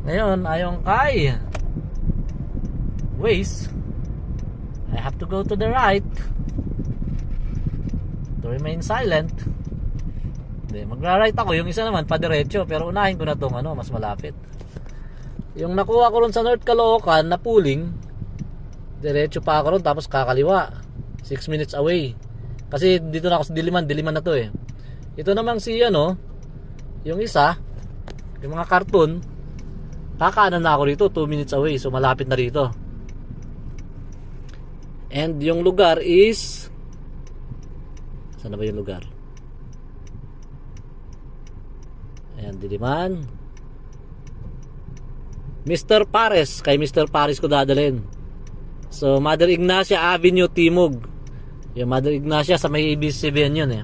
Ngayon, ayon kay Waze, I have to go to the right to remain silent. Hindi, magra-right ako. Yung isa naman padiretso, pero unahin ko na tong mas malapit. Yung nakuha ko ron sa North Caloocan na pooling, diretso pa ako ron, tapos kakaliwa 6 minutes away. Kasi dito na ako sa Diliman na to eh. Ito namang si yung isa, yung mga karton, kakaanan na ako rito 2 minutes away, so malapit na rito. And yung lugar is, saan na ba yung lugar? Ayan, Diliman. Mr. Pares, kay Mr. Pares ko dadalhin. So Mother Ignacia Avenue Timog. Yung Mother Ignacia sa may ABC7 yun eh.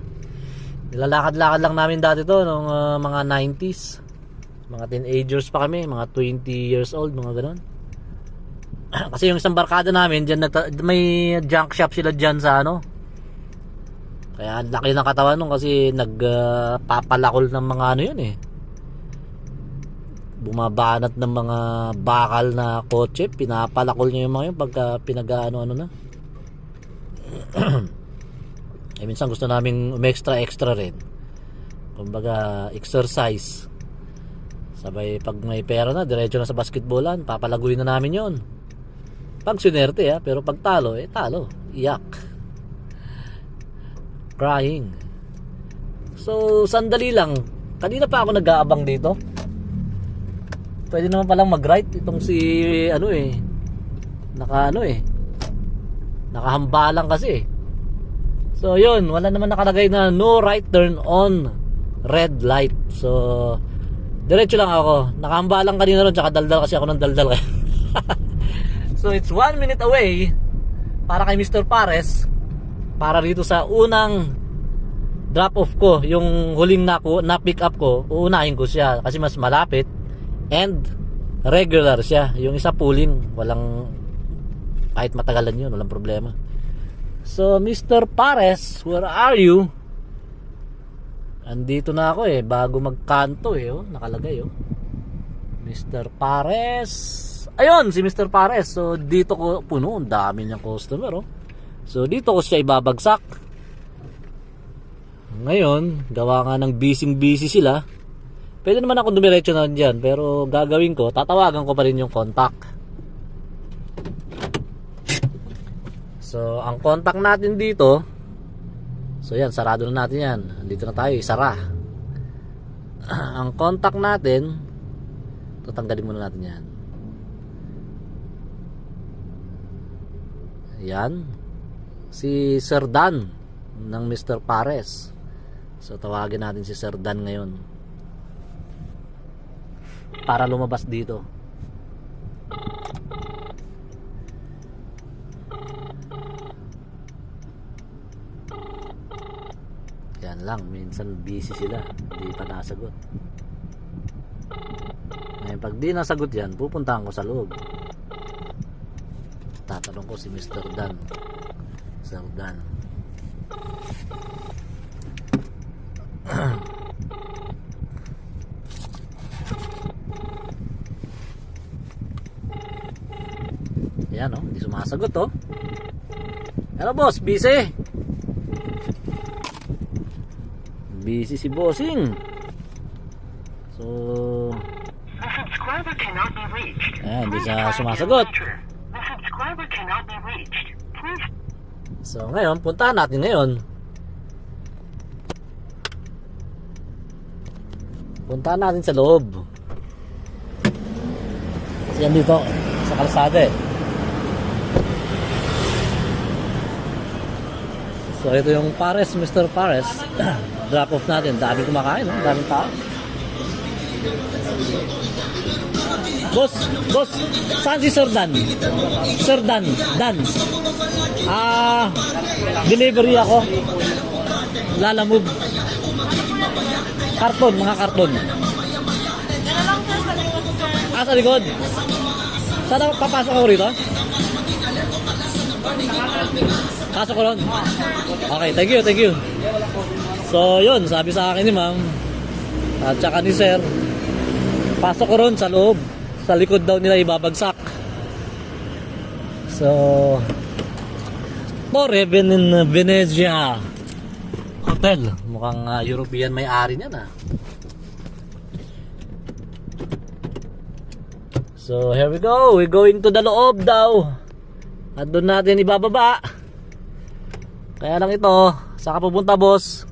Nilalakad-lakad lang namin dati to nung mga 90s. Mga teenagers pa kami, mga 20 years old, mga ganon. Kasi yung isang barkada namin dyan, may junk shop sila dyan sa kaya laki ng katawan nung, kasi nagpapalakol ng mga yun eh, bumabanat ng mga bakal na kotse, pinapalakol niya yung mga yun pagka pinag-ano na. Eh minsan gusto namin extra rin, kumbaga exercise, sabay pag may pera na diretso na sa basketballan, papalaguin na namin yon. Pag sunerte pero pag talo, talo, iyak, crying. So sandali lang, kanina pa ako nag-aabang dito. Pwede naman palang mag-right itong si nakahambalang kasi. So yun, wala naman nakalagay na no right turn on red light. So diretso lang ako. Nakahambalang kanina ron, tsaka daldal kasi ako ng daldal. So it's 1 minute away para kay Mr. Pares, para dito sa unang drop off ko. Yung huling na pick up ko, uunahin ko siya kasi mas malapit and regular siya. Yung isa pooling, walang, kahit matagalan yun, walang problema. So Mr. Pares, where are you? Andito na ako bago magkanto nakalagay Mr. Pares. Ayun, si Mr. Pares. So dito ko puno, ang dami niyang customer So dito ko siya ibabagsak. Ngayon, gawa nga ng busy sila. Pwede naman ako dumiretso na dyan, pero gagawin ko, tatawagan ko pa rin yung contact. So ang contact natin dito, so yan, sarado na natin yan. Dito na tayo, isara. Ang contact natin, tatanggalin muna natin yan. Yan, si Sir Dan ng Mr. Pares. So tawagin natin si Sir Dan ngayon para lumabas dito. Yan lang, minsan busy sila, hindi pa nasagot. Ngayon pag di nasagot yan, pupuntahan ko sa loob. Tatanong ko si Mr. Dan. Sir Dan. Yan hindi sumasagot Hello boss, busy? Busy si bossing. So the subscriber cannot be reached. Hindi siya sumasagot. Subscriber cannot be reached. Please. So ngayon, puntahan natin ngayon. Puntahan natin sa loob. Kasi yan dito sa kalsada So ito yung Pares, Mr. Pares. Drop off natin. Daming kumakain, daming tao. Boss, saan si Sir Dan? Sir Dan. Delivery ako. Lalamove. Karton, mga karton. Sa likod. Saan ako papasok ako rito? Pasok ko ron. Okay, thank you. So yun, sabi sa akin ni ma'am at saka ni sir, pasok ko ron sa loob. Sa likod daw nila ibabagsak. So, Torre Venezia Hotel. Mukhang European may-ari niyan ah. So, here we go. We're going to the loob daw. At doon natin ibababa. Kaya lang ito, saan ka pupunta, boss?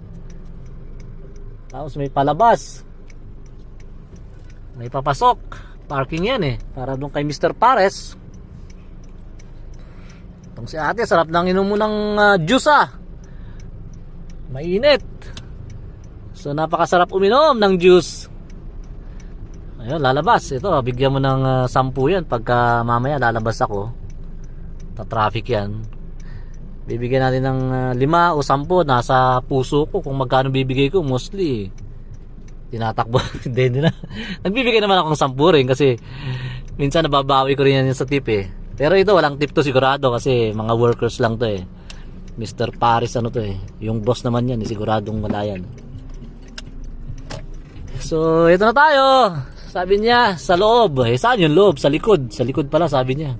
Tapos may palabas. May papasok. Parking yan eh. Para doon kay Mr. Pares. Itong si ate, sarap ng inom mo ng juice ah. Mainit. So napakasarap uminom ng juice. Ayun, lalabas. Ito, bigyan mo ng 10 yan. Pagka mamaya lalabas ako. Ta-traffic yan. Bibigyan natin ng 5 o 10. Nasa puso ko kung magkano bibigay ko. Mostly tinatakbo. Hindi na. Nagbibigay naman ako ng 10 rin kasi minsan nababawi ko rin yan sa tip eh. Pero ito walang tip to sigurado kasi mga workers lang to eh. Mr. Paris ano to eh. Yung boss naman yan, siguradong wala yan. So ito na tayo. Sabi niya sa loob. Eh saan yung loob? Sa likod. Sa likod pala sabi niya.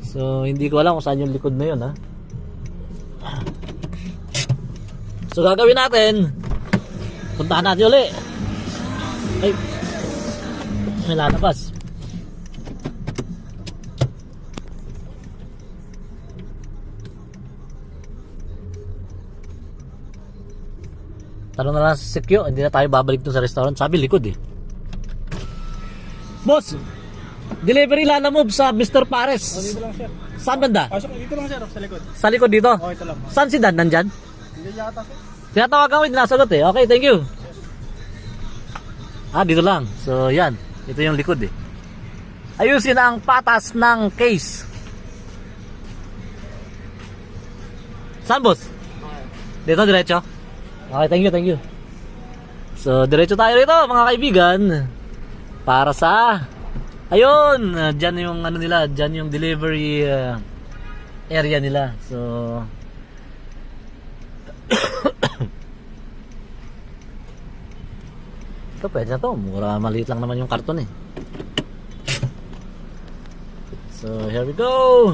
So hindi ko alam kung saan yung likod na yun ha. So gagawin natin, puntahan natin uli. Ay, may lalabas. Tanong na lang sa Sekyo, hindi na tayo babalik dun sa restaurant. Sabi likod eh. Boss, delivery Lala Move sa Mr. Pares. Dito lang, sir. Saan banda? Dito lang, sir. Sa likod. Sa likod dito? Oh, ito lang. Saan si Dan? Nandyan? Hindi yata, sir. Tinatawagan ko, hindi nasagot eh. Okay, thank you. Ah, dito lang. So, yan. Ito yung likod eh. Ayusin ang patas ng case. Saan, boss? Dito, diretso? Okay, thank you, thank you. So, diretso tayo rito, mga kaibigan. Para sa... Ayun! Dyan yung ano nila, dyan yung delivery area nila. So... Ito pwede na to, mura, maliit lang naman yung karton eh. So here we go.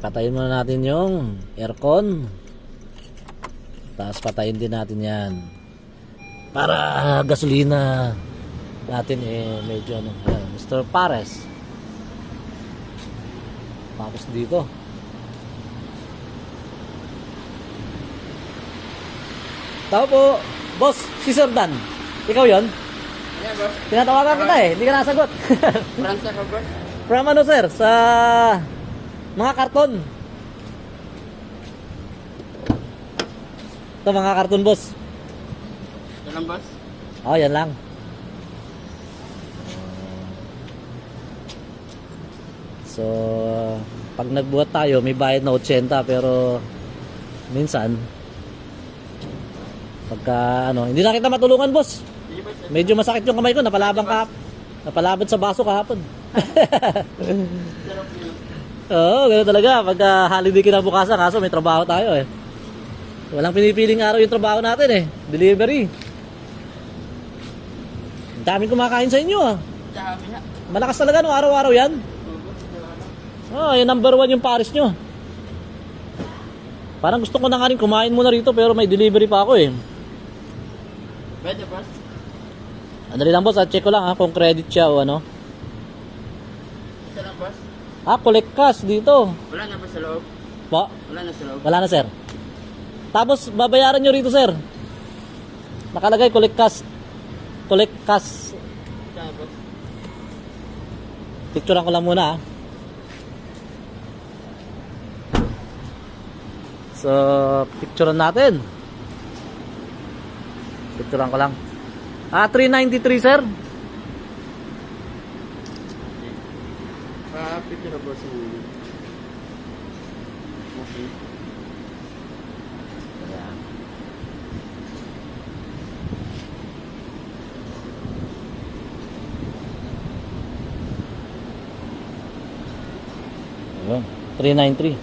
Patayin muna natin yung aircon. Tapos patayin din natin yan para gasolina natin eh medyo ano. Mr. Pares. Tapos dito tao po, boss, si Sir Dan. Ikaw yon? Yeah, bro. Tinatawagan kita eh, hindi ka nasagot. From sir, bro. From ano sir? Sa mga karton. Ito mga karton boss. Ito lang, boss. Oh, yan lang. So, pag nagbuhat tayo, may bayad na 80 pero minsan pagka ano, hindi na kita matulungan boss. Medyo masakit yung kamay ko, napalabad sa baso kahapon. Oo, gano'n talaga. Pagka holiday kinabukasan, kaso may trabaho tayo eh. Walang pinipiling araw yung trabaho natin eh. Delivery. Ang daming kumakain sa inyo ah. Malakas talaga no, araw-araw yan. Oh, yung number 1 yung Paris nyo. Parang gusto ko na nga rin kumain muna rito pero may delivery pa ako eh. Pwede, boss. Andali lang boss, check ko lang ha kung credit siya o ano. Ito lang, boss. Ah, collect cash dito. Wala na ba sa loob? Po? Wala na sa loob. Wala na sir. Tapos babayaran nyo rito sir. Nakalagay collect cash. Collect cash. Ito, boss. Picturean ko lang muna ha. So, picturean natin. Picturean ko lang. Ah, 393 sir. Picture na, boss. Okay. Ayan. Ayun, 393.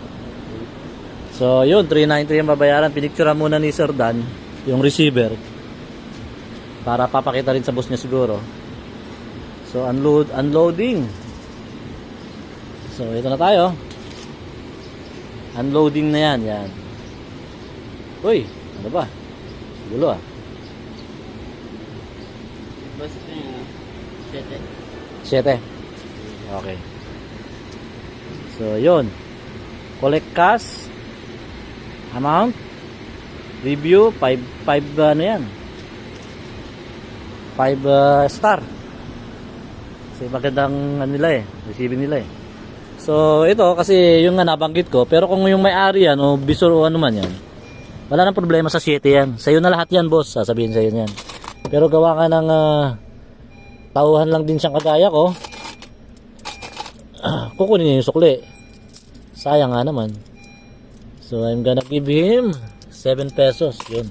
So, yun, 393 yung babayaran. Pinicturean muna ni Sir Dan. yung receiver. Para papakita rin sa boss niya siguro. So unloading. So ito na tayo. Unloading na yan, yan. Uy, ano ba? Gulo ah. Boss, ito yung 7. 7. Okay. So, yun. Collect cash. Amount. Review. 5 ano yan. 5 star. Kasi magandang ano nila eh. Receiving nila eh. So, ito kasi yung nga nabanggit ko. Pero kung yung may-ari yan o bisor o ano man yan, wala nang problema sa 7 yan. Sa'yo na lahat yan, boss. Sasabihin sa'yo yan. Pero gawa ka ng tauhan lang din siyang kagaya ko. Kukunin niya yung sukli. Sayang nga naman. So I'm gonna give him 7 pesos. Yun.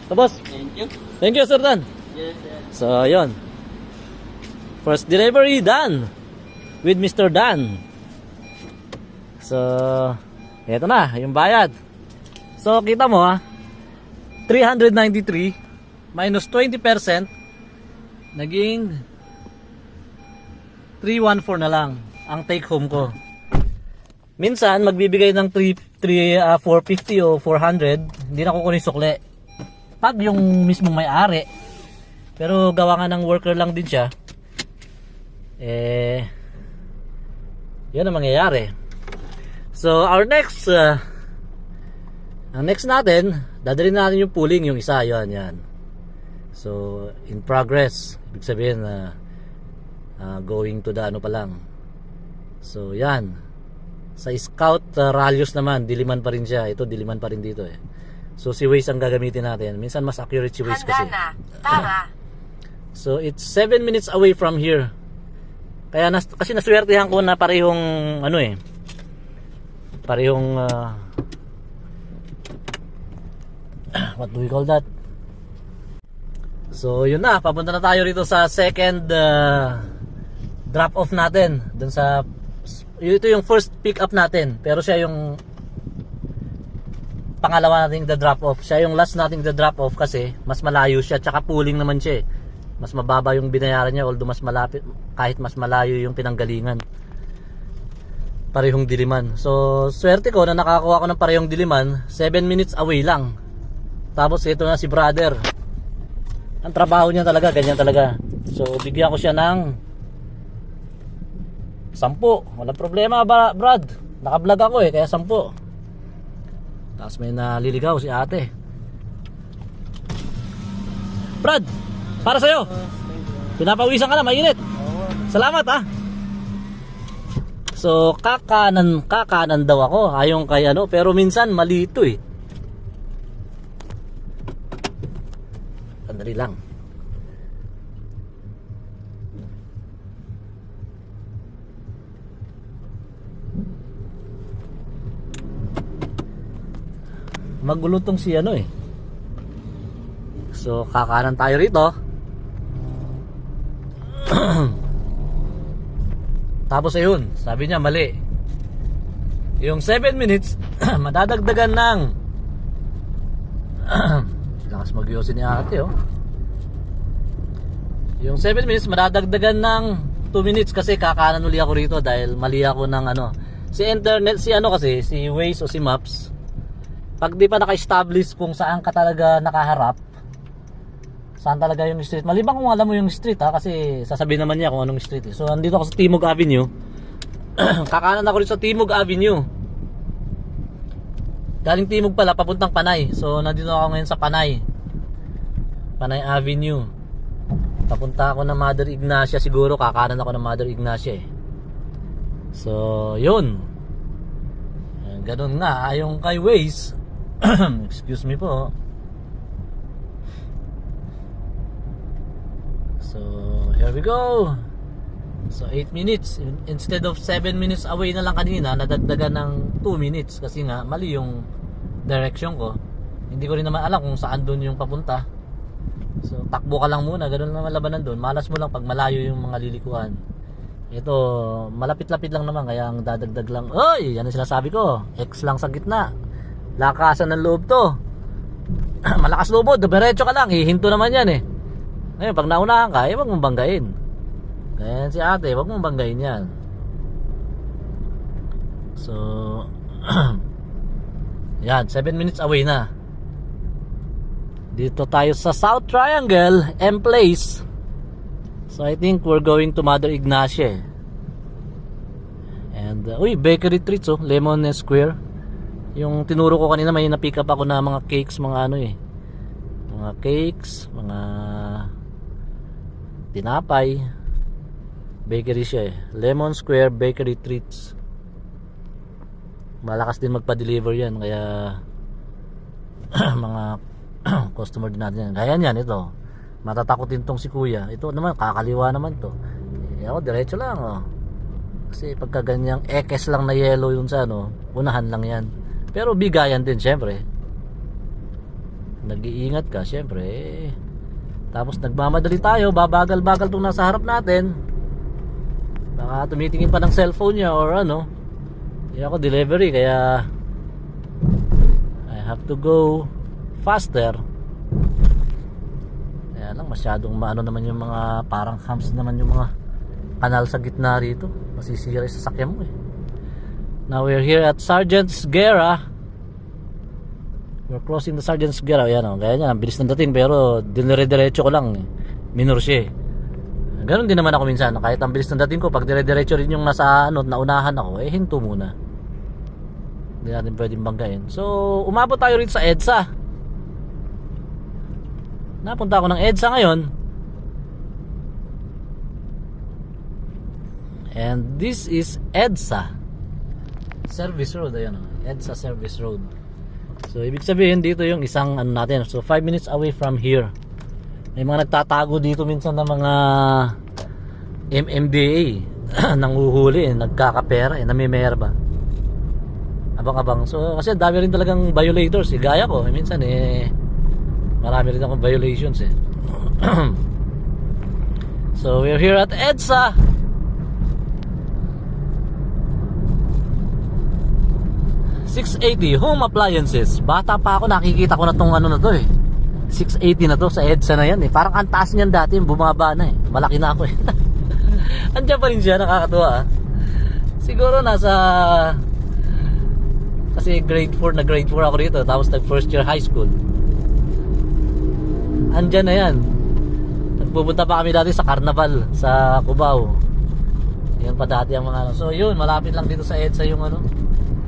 So boss, Thank you. thank you Sir Dan. Yes, sir. So yun. First delivery done with Mr. Dan. So eto na yung bayad. So kita mo ha, 393 minus 20% naging 314 na lang ang take home ko. Minsan magbibigay ng 450 o 400, hindi na kukunin sukli. Pag yung mismong may-ari. Pero gawa nga ng worker lang din siya. Yun ang mangyayari. So our next ang next natin, dadalhin natin yung pooling, yung isa, yan. So in progress, ibig sabihin na going to the ano pa lang. So yan. Sa Scout Rallios naman, diliman pa rin siya. Ito diliman pa rin dito eh. So si Waze ang gagamitin natin. Minsan mas accurate si Waze kasi. So it's 7 minutes away from here. Kaya kasi naswertehan ko na parehong ano eh. Parehong what do we call that? So yun na, papunta na tayo rito sa second drop off natin. Dun sa ito yung first pick up natin, pero siya yung pangalawa nating the drop off. Siya yung last nating the drop off kasi mas malayo siya, tsaka pooling naman siya eh. Mas mababa yung binayaran niya, although mas malapit, kahit mas malayo yung pinanggalingan. Parehong diliman. So swerte ko na nakakuha ko ng parehong diliman, 7 minutes away lang. Tapos ito na si brother. Ang trabaho niya talaga, ganyan talaga. So bigyan ko siya ng 10. Walang problema Brad. Naka-vlog ako eh, kaya 10. Tapos may naliligaw si ate. Brad, para sa'yo. Pinapawisan ka na, mainit. Salamat ah. So kakanan daw ako. Ayong kay ano, pero minsan mali ito eh. Sandali lang. Magulo tong si ano eh. So kakanan tayo rito. Tapos ayun, sabi niya mali. Yung 7 minutes madadagdagan ng lakas magyosin ni ate oh. Yung 7 minutes madadagdagan ng 2 minutes kasi kakanan uli ako rito dahil mali ako ng ano. Si internet, si ano kasi, si Waze o si Maps, pag di pa naka-establish kung saan ka talaga nakaharap, saan talaga yung street, malibang kung alam mo yung street ha, kasi sasabihin naman niya kung anong street eh. So andito ako sa Timog Avenue. Kakanan ako rin sa Timog Avenue. Galing Timog pala papuntang Panay. So nandito ako ngayon sa Panay Avenue. Papunta ako ng Mother Ignacia siguro. Kakanan ako ng Mother Ignacia eh. So yun, ganun nga yung kay Waze. Excuse me po. So here we go. So 8 minutes instead of 7 minutes away na lang kanina, nadagdagan ng 2 minutes kasi nga mali yung direction ko. Hindi ko rin naman alam kung saan doon yung papunta. So takbo ka lang muna, ganun naman labanan doon. Malas mo lang pag malayo yung mga lilikuan. Ito malapit-lapit lang naman kaya ang dadagdag lang. Oy, yan ang sinasabi ko. X lang sa gitna. lakasan ng loob to. Malakas loob mo, diretso ka lang, hihinto naman yan eh. Ngayon, pag naunahan ka, wag mong banggain. Kaya si ate, wag mong banggain yan. So, yan, 7 minutes away na. Dito tayo sa South Triangle, M Place. So, I think we're going to Mother Ignacia. And, uy, bakery treats oh, Lemon Square. Yung tinuro ko kanina, may na-pick up ako na mga cakes, mga ano eh. Mga cakes, mga tinapay. Bakery siya eh. Lemon Square Bakery Treats. Malakas din magpa-deliver yan, kaya mga customer din natin yan. Kaya yan, ito. Matatakotin tong si kuya. Ito naman, kakaliwa naman to. Ako, diretso lang oh. Kasi pagka ganyang ekes lang na yellow yung sa ano, unahan lang yan. Pero bigayan din syempre. Nag-iingat ka syempre. Tapos nagmamadali tayo, babagal-bagal tong nasa harap natin. Baka tumitingin pa ng cellphone niya or ano. Hindi ako delivery kaya I have to go faster. Kaya lang masyadong maano naman yung mga parang humps naman yung mga kanal sa gitna rito. Masisira yung sasakyan mo eh. Now we're here at Sergeant's Guerra. We're crossing the Sergeant's Guerra. Ayan o, kaya yan, bilis ng dating pero dinire-diretso ko lang. Minor siya eh. Ganon din naman ako minsan. Kahit ang bilis ng dating ko, pag dire-diretso rin yung nasa ano, naunahan ako, eh hinto muna. Hindi natin pwedeng banggain. So, umabot tayo rito sa EDSA. Napunta ako ng EDSA ngayon. And this is EDSA Service Road, ayan o, EDSA Service Road. So ibig sabihin dito yung isang ano natin. So 5 minutes away from here. May mga nagtatago dito minsan ng mga MMDA nanguhuli, nagkakapera, namimera ba. Abang-abang. So kasi dami rin talagang violators eh. Gaya ko, minsan eh marami rin akong violations eh. So we're here at EDSA. $680 home appliances. Bata pa ako, nakikita ko na tong ano na to eh. $680 na to sa EDSA na yan eh. Parang ang taas niyan dati, bumaba na eh. Malaki na ako eh. Andiyan pa rin siya, nakakatuwa ah. Siguro nasa, kasi grade 4 ako rito, tapos nag first year high school. Andiyan na yan. Nagpupunta pa kami dati sa Carnival sa Cubao. Yan pa dati ang mga ano. So yun, malapit lang dito sa EDSA yung ano.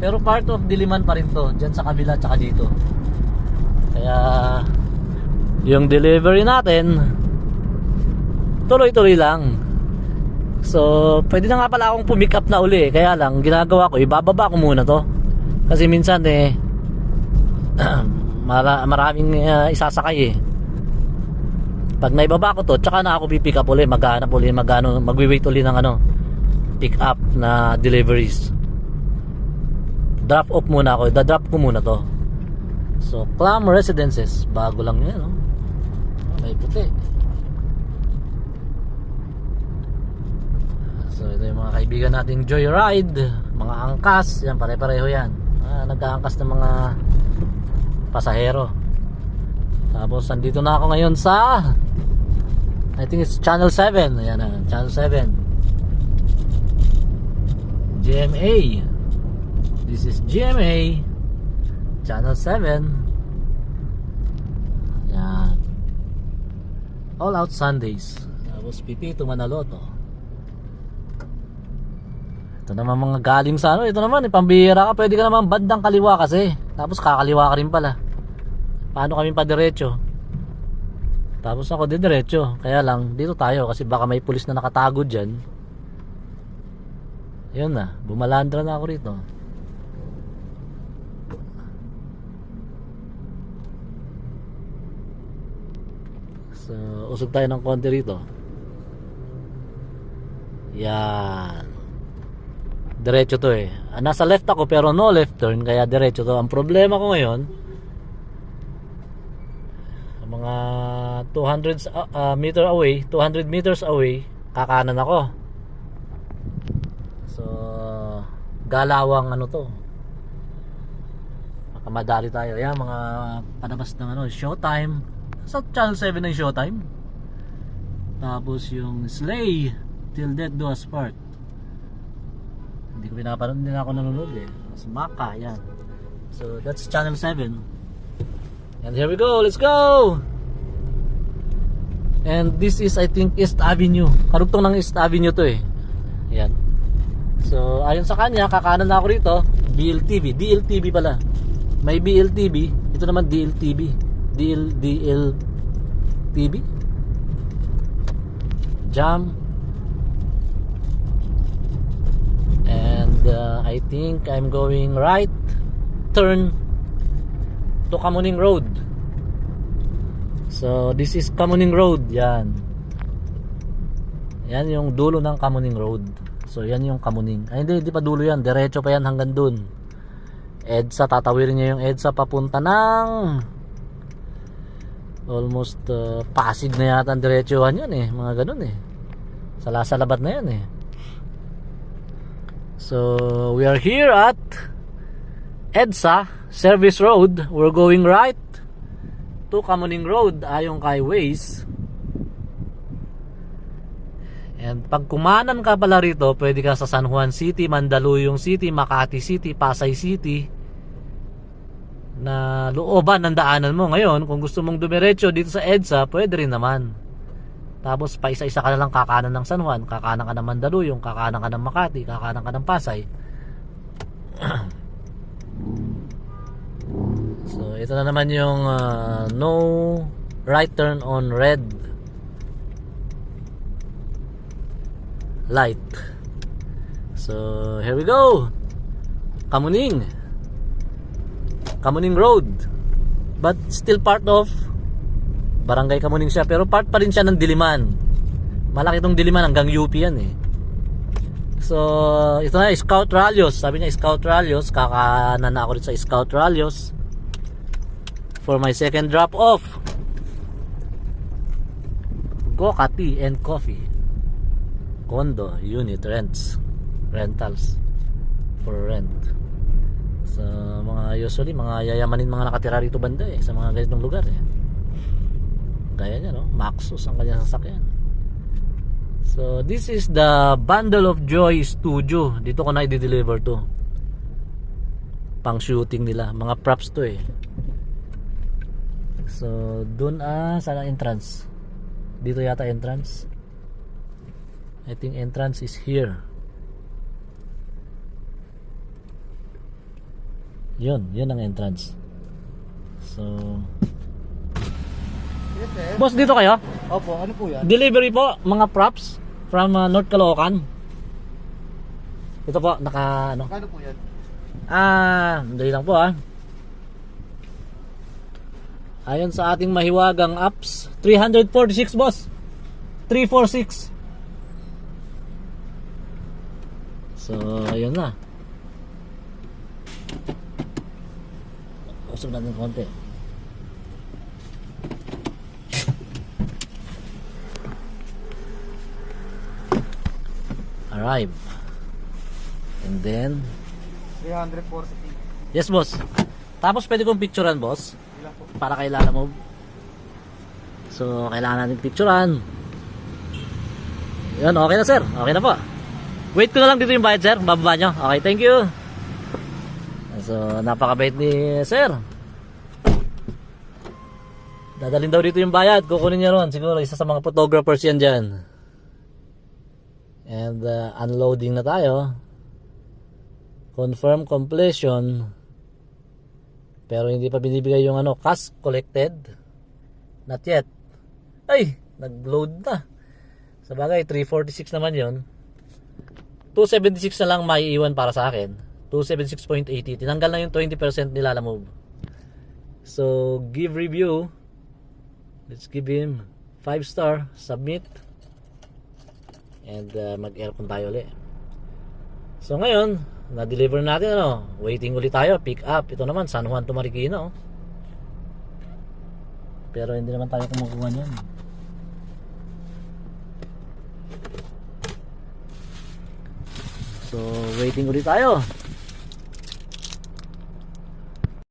Pero part of Diliman pa rin to, dyan sa kabila tsaka dito. Kaya yung delivery natin tuloy-tuloy lang. So pwede na nga pala akong pumick up na uli. Kaya lang ginagawa ko, ibababa ko muna to. Kasi minsan eh maraming isasakay eh. Pag naibaba ko to, tsaka na ako pipick up uli, maghanap uli, magwi-wait uli ng ano, pick up na deliveries. Drop off muna ako, da-drop ko muna to. So Clam Residences, bago lang yan, no? May puti. So ito yung mga kaibigan nating Joyride, mga angkas, yan pare-pareho yan. Nag-aangkas ng mga pasahero. Tapos andito na ako ngayon sa, I think it's Channel 7. Ayan na, Channel 7 GMA. This is GMA Channel 7. Yan, All Out Sundays. Tapos Pipito Manaloto. Ito naman mga galing sa ano. Ito naman, pambihira ka. Pwede ka naman bandang kaliwa kasi. Tapos kakaliwa ka rin pala. Paano kami pa diretso? Tapos ako din diretso. Kaya lang, dito tayo kasi baka may pulis na nakatago dyan. Yun na, bumalandra na ako rito. So, usog tayo ng konti rito. Yan. Diretso to eh. Nasa left ako pero no left turn, kaya diretso to. Ang problema ko ngayon, mga 200 meters away, kakanan ako. So galawang ano to, Mamadali tayo. Yan, mga palabas ng ano, Showtime. Sa Channel 7 ng Showtime. Tapos yung Slay, Till Death Do Us Part. Hindi ko pinapanood, hindi na ako nanonood eh. Mas Maka, yan. So that's Channel 7. And here we go, let's go! And this is, I think, East Avenue. Karugtong ng East Avenue to eh. Yan. So ayon sa kanya, kakanan na ako rito. BLTV, DLTV pala. May BLTV, ito naman DLTV. DLTV. Jam. And I think I'm going right turn to Kamuning Road. So this is Kamuning Road. Yan. Yan yung dulo ng Kamuning Road. So yan yung Kamuning. Ay hindi pa dulo yan. Diretso pa yan hanggang dun. EDSA, tatawirin niya yung EDSA papunta ng almost Pasig na yata ang diretsuhan yan eh. Mga ganun eh. Salabat na yan eh. So we are here at EDSA Service Road. We're going right to Kamuning Road ayon kay Waze. And pag kumanan ka pala rito, pwede ka sa San Juan City, Mandaluyong City, Makati City, Pasay City na looban ng daanan mo. Ngayon, kung gusto mong dumiretso dito sa EDSA, pwede rin naman. Tapos pa isa-isa ka na lang kakanan ng San Juan, kakanan ka ng Mandaluyong, kakanan ka ng Makati, kakanan ka ng Pasay. So ito na naman yung no right turn on red light. So here we go. Kamuning Road, but still part of Barangay Kamuning siya, pero part pa rin siya ng Diliman. Malaki itong Diliman, hanggang UP yan eh. So ito na, Scout Rallios. Sabi niya Scout Rallios, kakanan na ako rin sa Scout Rallios for my second drop off. Goka Tea and Coffee, condo unit rentals for rent. So mga usually mga yayamanin mga nakatira rito banda eh, sa mga ganitong lugar eh. Gaya niya no, Maxus ang kanyang sasakyan. So this is the Bundle of Joy Studio. Dito ko na i-deliver to. Pang shooting nila, mga props to eh. So dun sa entrance. Dito yata entrance. I think entrance is here. Yun ang entrance. So Yes, sir. boss, dito kayo? Opo, ano po yan? Delivery po, mga props from North Caloocan. Ito po, naka ano? Kano po yan? Dali lang po Ayon sa ating mahiwagang apps, 346 boss. 346. So, ayun na. Usog natin konti. Arrive. And then 340. yes boss. Tapos pwede kong picturean boss Ilan po? para kay Lala Move. So kailangan natin picturean. Yan, okay na sir. Okay na po. Wait ko na lang dito yung bayad sir. Bababa nyo. Okay, thank you. So napakabait ni sir. Dadalhin daw dito yung bayad. Kukunin niya ron. Siguro isa sa mga photographers yan dyan. And unloading na tayo. Confirm completion. Pero hindi pa binibigay yung cash collected. Not yet. Ay, nag-load na. Sa bagay, 346 naman yon. 276 na lang maiiwan para sa akin. 276.80. Tinanggal na yung 20% nila na move. So, give review. Let's give him 5 star. Submit. And mag-aircon tayo ulit. So ngayon, na-deliver natin waiting ulit tayo, pick up. Ito naman, San Juan to Marikina Pero hindi naman tayo kumukuha niyan. So waiting ulit tayo.